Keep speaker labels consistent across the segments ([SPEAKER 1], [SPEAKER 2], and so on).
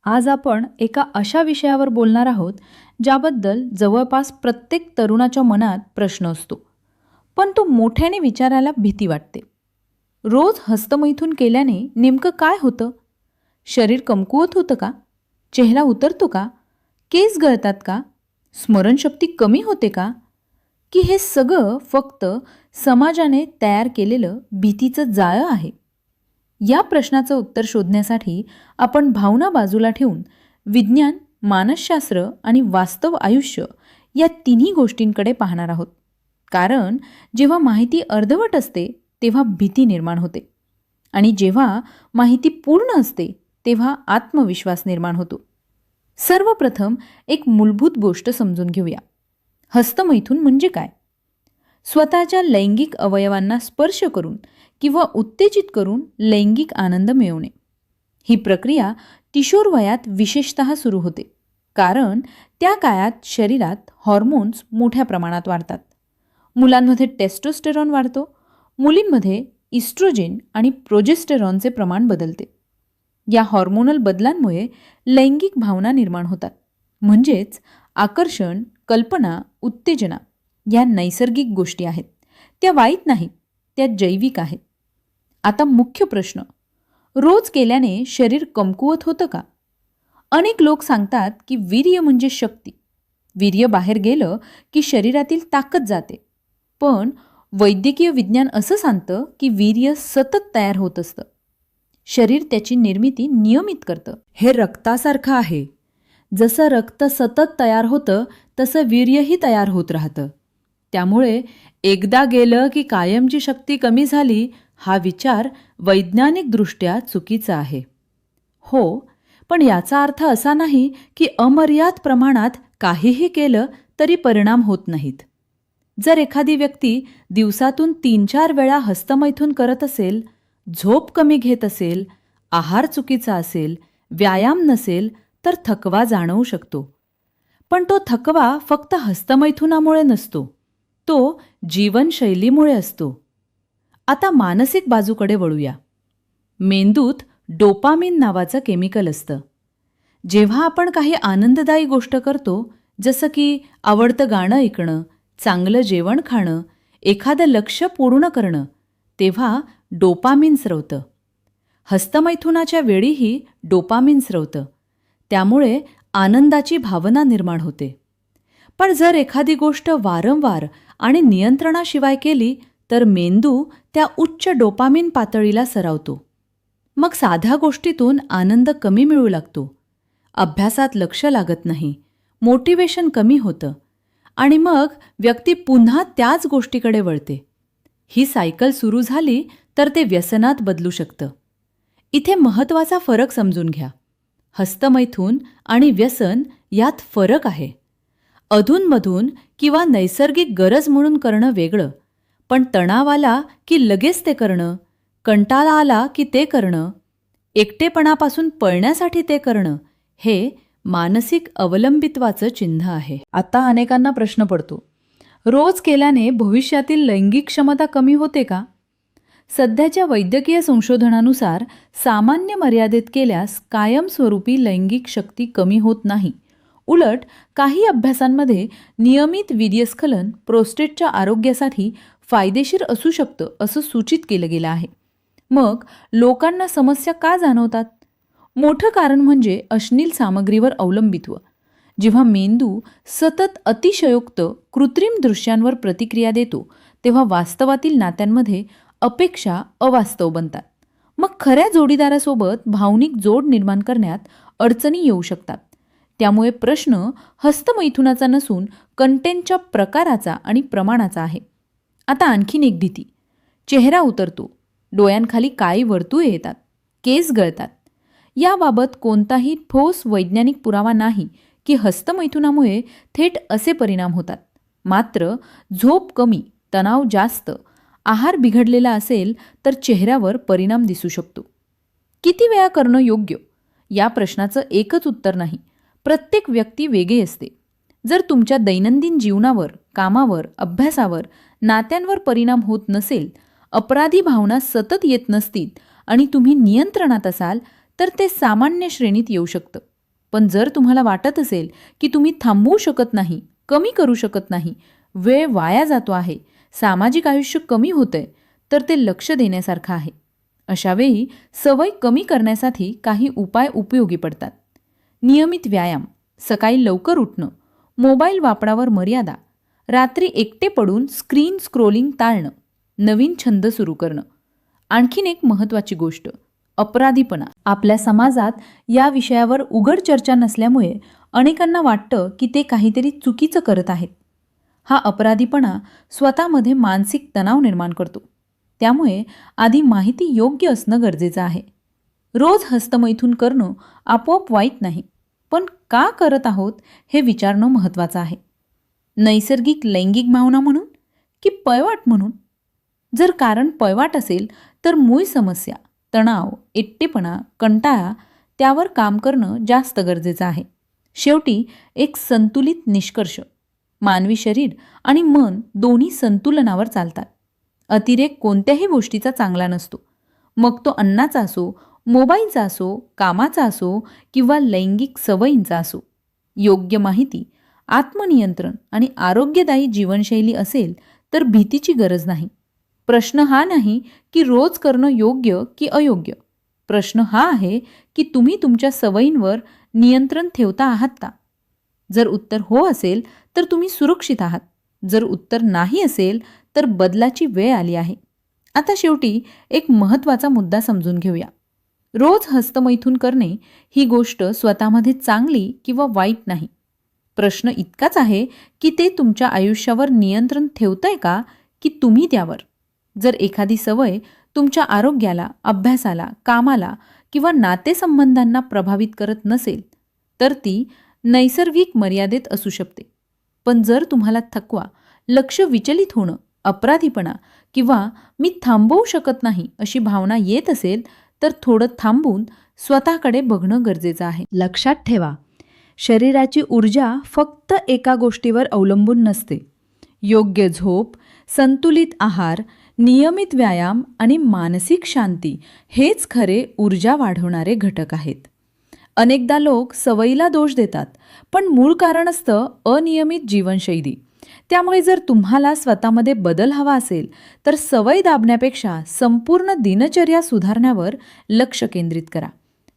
[SPEAKER 1] आज आपण एका अशा विषयावर बोलणार आहोत ज्याबद्दल जवळपास प्रत्येक तरुणाच्या मनात प्रश्न असतो, पण तो मोठ्याने विचारायला भीती वाटते. रोज हस्तमैथून केल्याने नेमकं काय होतं? शरीर कमकुवत होतं का? चेहरा उतरतो का? केस गळतात का? स्मरणशक्ती कमी होते का? की हे सगळं फक्त समाजाने तयार केलेलं भीतीचं जाळं आहे? या प्रश्नाचं उत्तर शोधण्यासाठी आपण भावना बाजूला ठेवून विज्ञान, मानसशास्त्र आणि वास्तव आयुष्य या तिन्ही गोष्टींकडे पाहणार आहोत. कारण जेव्हा माहिती अर्धवट असते तेव्हा भीती निर्माण होते, आणि जेव्हा माहिती पूर्ण असते तेव्हा आत्मविश्वास निर्माण होतो. सर्वप्रथम एक मूलभूत गोष्ट समजून घेऊया. हस्तमैथून म्हणजे काय? स्वतःच्या लैंगिक अवयवांना स्पर्श करून किंवा उत्तेजित करून लैंगिक आनंद मिळवणे. ही प्रक्रिया किशोरवयात विशेषतः सुरू होते, कारण त्या काळात शरीरात हॉर्मोन्स मोठ्या प्रमाणात वाढतात. मुलांमध्ये टेस्टोस्टेरॉन वाढतो, मुलींमध्ये इस्ट्रोजेन आणि प्रोजेस्टेरॉनचे प्रमाण बदलते. या हॉर्मोनल बदलांमुळे लैंगिक भावना निर्माण होतात. म्हणजेच आकर्षण, कल्पना, उत्तेजना या नैसर्गिक गोष्टी आहेत. त्या वाईट नाहीत, त्या जैविक आहेत. आता मुख्य प्रश्न, रोज केल्याने शरीर कमकुवत होतं का? अनेक लोक सांगतात की वीर्य म्हणजे शक्ती. वीर्य बाहेर गेलं की शरीरातील ताकद जाते. पण वैद्यकीय विज्ञान असं सांगतं की वीर्य सतत तयार होत असतं. शरीर त्याची निर्मिती नियमित करतं. हे रक्तासारखं आहे. जसं रक्त सतत तयार होतं तसं वीर्यही तयार होत राहतं. त्यामुळे एकदा गेलं की कायमची शक्ती कमी झाली हा विचार वैज्ञानिकदृष्ट्या चुकीचा आहे. हो, पण याचा अर्थ असा नाही की अमर्याद प्रमाणात काहीही केलं तरी परिणाम होत नाहीत. जर एखादी व्यक्ती दिवसातून 3-4 वेळा हस्तमैथून करत असेल, झोप कमी घेत असेल, आहार चुकीचा असेल, व्यायाम नसेल, तर थकवा जाणवू शकतो. पण तो थकवा फक्त हस्तमैथुनामुळे नसतो, तो जीवनशैलीमुळे असतो. आता मानसिक बाजूकडे वळूया. मेंदूत डोपामिन नावाचं केमिकल असतं. जेव्हा आपण काही आनंददायी गोष्ट करतो, जसं की आवडतं गाणं ऐकणं, चांगलं जेवण खाणं, एखादं लक्ष्य पूर्ण करणं, तेव्हा डोपामिन स्रवतं. हस्तमैथुनाच्या वेळीही डोपामिन स्रवतं. त्यामुळे आनंदाची भावना निर्माण होते. पण जर एखादी गोष्ट वारंवार आणि नियंत्रणाशिवाय केली तर मेंदू त्या उच्च डोपामिन पातळीला सरावतो. मग साध्या गोष्टीतून आनंद कमी मिळू लागतो. अभ्यासात लक्ष लागत नाही, मोटिवेशन कमी होतं, आणि मग व्यक्ती पुन्हा त्याच गोष्टीकडे वळते. ही सायकल सुरू झाली तर ते व्यसनात बदलू शकतं. इथे महत्त्वाचा फरक समजून घ्या. हस्तमैथून आणि व्यसन यात फरक आहे. अधूनमधून किंवा नैसर्गिक गरज म्हणून करणं वेगळं, पण तणाव आला की लगेच ते करणं, कंटाळा आला की ते करणं, एकटेपणापासून पळण्यासाठी ते करणं, हे मानसिक अवलंबित्वाचं चिन्ह आहे. आता अनेकांना प्रश्न पडतो, रोज केल्याने भविष्यातील लैंगिक क्षमता कमी होते का? सध्याच्या वैद्यकीय संशोधनानुसार सामान्य मर्यादेत केल्यास कायमस्वरूपी लैंगिक शक्ती कमी होत नाही. उलट काही अभ्यासांमध्ये नियमित वीर्यस्खलन प्रोस्टेटच्या आरोग्यासाठी फायदेशीर असू शकतं असं सूचित केलं गेलं आहे. मग लोकांना समस्या का जाणवतात? मोठं कारण म्हणजे अश्लील सामग्रीवर अवलंबित्व. जेव्हा मेंदू सतत अतिशयोक्त कृत्रिम दृश्यांवर प्रतिक्रिया देतो तेव्हा वास्तवातील नात्यांमध्ये अपेक्षा अवास्तव बनतात. मग खऱ्या जोडीदारासोबत भावनिक जोड निर्माण करण्यात अडचणी येऊ शकतात. त्यामुळे प्रश्न हस्तमैथुनाचा नसून कंटेंटच्या प्रकाराचा आणि प्रमाणाचा आहे. आता आणखीन एक भीती, चेहरा उतरतो, डोळ्यांखाली काळी वर्तुळे येतात, केस गळतात. याबाबत कोणताही ठोस वैज्ञानिक पुरावा नाही की हस्तमैथुनामुळे थेट असे परिणाम होतात. मात्र झोप कमी, तणाव जास्त, आहार बिघडलेला असेल तर चेहऱ्यावर परिणाम दिसू शकतो. किती वेळा करणं योग्य? या प्रश्नाचं एकच उत्तर नाही. प्रत्येक व्यक्ती वेगळी असते. जर तुमच्या दैनंदिन जीवनावर, कामावर, अभ्यासावर, नात्यांवर परिणाम होत नसेल, अपराधी भावना सतत येत नसतील आणि तुम्ही नियंत्रणात असाल तर ते सामान्य श्रेणीत येऊ शकतं. पण जर तुम्हाला वाटत असेल की तुम्ही थांबवू शकत नाही, कमी करू शकत नाही, वेळ वाया जातो आहे, सामाजिक आयुष्य कमी होतंय, तर ते लक्ष देण्यासारखं आहे. अशावेळी सवय कमी करण्यासाठी काही उपाय उपयोगी पडतात. नियमित व्यायाम, सकाळी लवकर उठणं, मोबाईल वापरावर मर्यादा, रात्री एकटे पडून स्क्रीन स्क्रोलिंग टाळणं, नवीन छंद सुरू करणं. आणखीन एक महत्त्वाची गोष्ट, अपराधीपणा. आपल्या समाजात या विषयावर उघड चर्चा नसल्यामुळे अनेकांना वाटतं की ते काहीतरी चुकीचं करत आहेत. हा अपराधीपणा स्वतःमध्ये मानसिक तणाव निर्माण करतो. त्यामुळे आधी माहिती योग्य असणं गरजेचं आहे. रोज हस्तमैथून करणं आपोआप वाईट नाही, पण का करत आहोत हे विचारणं महत्त्वाचं आहे. नैसर्गिक लैंगिक भावना म्हणून की पळवाट म्हणून? जर कारण पळवाट असेल तर मूळ समस्या, तणाव, एकटेपणा, कंटाळा त्यावर काम करणं जास्त गरजेचं आहे. शेवटी एक संतुलित निष्कर्ष, मानवी शरीर आणि मन दोन्ही संतुलनावर चालतात. अतिरेक कोणत्याही गोष्टीचा चांगला नसतो. मग तो अन्नाचा असो, मोबाईलचा असो, कामाचा असो किंवा लैंगिक सवयींचा असो. योग्य माहिती, आत्मनियंत्रण आणि आरोग्यदायी जीवनशैली असेल तर भीतीची गरज नाही. प्रश्न हा नाही की रोज करणं योग्य की अयोग्य. प्रश्न हा आहे की तुम्ही तुमच्या सवयींवर नियंत्रण ठेवता आहात का? जर उत्तर हो असेल तर तुम्ही सुरक्षित आहात. जर उत्तर नाही असेल तर बदलाची वेळ आली आहे. आता शेवटी एक महत्त्वाचा मुद्दा समजून घेऊया. रोज हस्तमैथून करणे ही गोष्ट स्वतःमध्ये चांगली किंवा वाईट नाही. प्रश्न इतकाच आहे की ते तुमच्या आयुष्यावर नियंत्रण ठेवतंय का की तुम्ही त्यावर? जर एखादी सवय तुमच्या आरोग्याला, अभ्यासाला, कामाला किंवा नातेसंबंधांना प्रभावित करत नसेल तर ती नैसर्गिक मर्यादेत असू शकते. पण जर तुम्हाला थकवा, लक्ष विचलित होणं, अपराधीपणा किंवा मी थांबवू शकत नाही अशी भावना येत असेल तर थोडं थांबून स्वतःकडे बघणं गरजेचं आहे. लक्षात ठेवा, शरीराची ऊर्जा फक्त एका गोष्टीवर अवलंबून नसते. योग्य झोप, संतुलित आहार, नियमित व्यायाम आणि मानसिक शांती हेच खरे ऊर्जा वाढवणारे घटक आहेत. अनेकदा लोक सवयीला दोष देतात, पण मूळ कारण असतं अनियमित जीवनशैली. त्यामुळे जर तुम्हाला स्वतःमध्ये बदल हवा असेल तर सवय दाबण्यापेक्षा संपूर्ण दिनचर्या सुधारण्यावर लक्ष केंद्रित करा.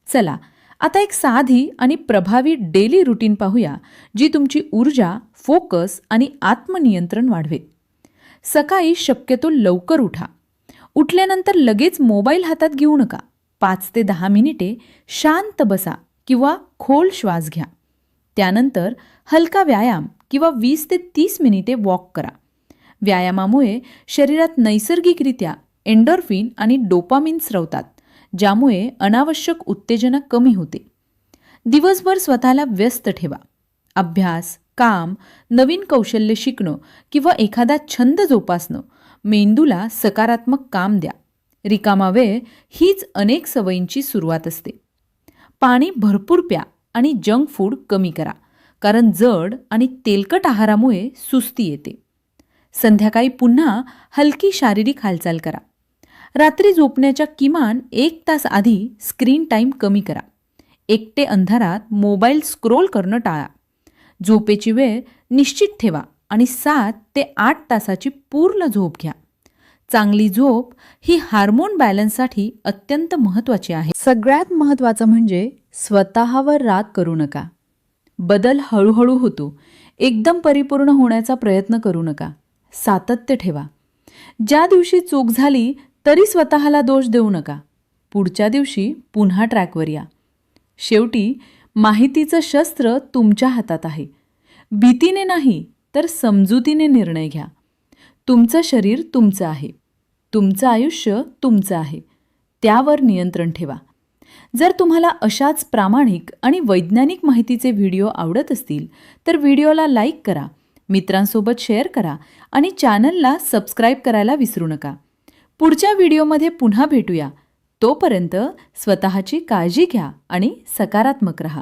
[SPEAKER 1] चला आता एक साधी आणि प्रभावी डेली रुटीन पाहूया जी तुमची ऊर्जा, फोकस आणि आत्मनियंत्रण वाढवेल. सकाळी शक्यतो लवकर उठा. उठल्यानंतर लगेच मोबाईल हातात घेऊ नका. 5 ते 10 मिनिटे शांत बसा किंवा खोल श्वास घ्या. त्यानंतर हलका व्यायाम किंवा 20 ते 30 मिनिटे वॉक करा. व्यायामामुळे शरीरात नैसर्गिकरित्या एंडोर्फिन आणि डोपामिन स्रवतात, ज्यामुळे अनावश्यक उत्तेजना कमी होते. दिवसभर स्वतःला व्यस्त ठेवा. अभ्यास, काम, नवीन कौशल्य शिकणं किंवा एखादा छंद जोपासणं मेंदूला सकारात्मक काम द्या. रिकामा वेळ हीच अनेक सवयींची सुरुवात असते. पाणी भरपूर प्या आणि जंक फूड कमी करा, कारण जड आणि तेलकट आहारामुळे सुस्ती येते. संध्याकाळी पुन्हा हलकी शारीरिक हालचाल करा. रात्री झोपण्याच्या किमान 1 तास आधी स्क्रीन टाईम कमी करा. एकटे अंधारात मोबाईल स्क्रोल करणं टाळा. झोपेची वेळ निश्चित ठेवा आणि 7 ते 8 तासाची पूर्ण झोप घ्या. चांगली झोप ही हार्मोन बॅलन्ससाठी अत्यंत महत्त्वाची आहे. सगळ्यात महत्त्वाचं म्हणजे स्वतःवर राग करू नका. बदल हळूहळू होतो. एकदम परिपूर्ण होण्याचा प्रयत्न करू नका. सातत्य ठेवा. ज्या दिवशी चूक झाली तरी स्वतःला दोष देऊ नका. पुढच्या दिवशी पुन्हा ट्रॅकवर या. शेवटी माहितीचं शस्त्र तुमच्या हातात आहे. भीतीने नाही तर समजुतीने निर्णय घ्या. तुमचं शरीर तुमचं आहे. तुमचं आयुष्य तुमचं आहे. त्यावर नियंत्रण ठेवा. जर तुम्हाला अशाच प्रामाणिक आणि वैज्ञानिक माहितीचे व्हिडिओ आवडत असतील तर व्हिडिओला लाईक करा, मित्रांसोबत शेअर करा आणि चॅनलला सबस्क्राईब करायला विसरू नका. पुढच्या व्हिडिओमध्ये पुन्हा भेटूया. तोपर्यंत स्वतःची काळजी घ्या आणि सकारात्मक रहा.